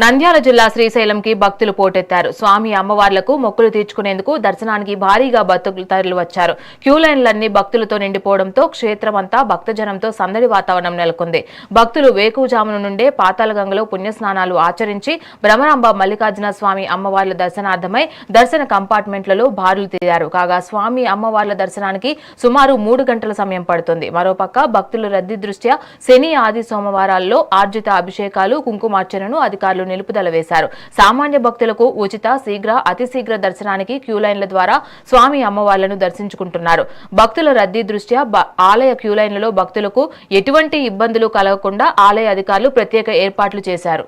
నంద్యాల జిల్లా శ్రీశైలంకి భక్తులు పోటెత్తారు. స్వామి అమ్మవార్లకు మొక్కులు తీర్చుకునేందుకు దర్శనానికి భారీగా భక్తులు తరలివచ్చారు. క్యూ లైన్లన్నీ భక్తులతో నిండిపోవడంతో క్షేత్రమంతా భక్తజనంతో సందడి వాతావరణం నెలకొంది. భక్తులు వేకువజామున నుండే పాతాళగంగలో పుణ్యస్నానాలు ఆచరించి భ్రమరాంబ మల్లికార్జున స్వామి అమ్మవార్ల దర్శనార్థమై దర్శన కంపార్ట్మెంట్లలో బారులు తీరారు. కాగా స్వామి అమ్మవార్ల దర్శనానికి సుమారు 3 గంటల సమయం పడుతుంది. మరోపక్క భక్తుల రద్దీ దృష్ట్యా శని, ఆది, సోమవారాల్లో ఆర్జిత అభిషేకాలు, కుంకుమార్చనను అధికారులు నిలుపుదల వేశారు. సామాన్య భక్తులకు ఉచిత, శీఘ్ర, అతి శీఘ్ర దర్శనానికి క్యూ లైన్ల ద్వారా స్వామి అమ్మవార్లను దర్శించుకుంటున్నారు. భక్తుల రద్దీ దృష్ట్యా ఆలయ క్యూ లైన్లలో భక్తులకు ఎటువంటి ఇబ్బందులు కలగకుండా ఆలయ అధికారులు ప్రత్యేక ఏర్పాట్లు చేశారు.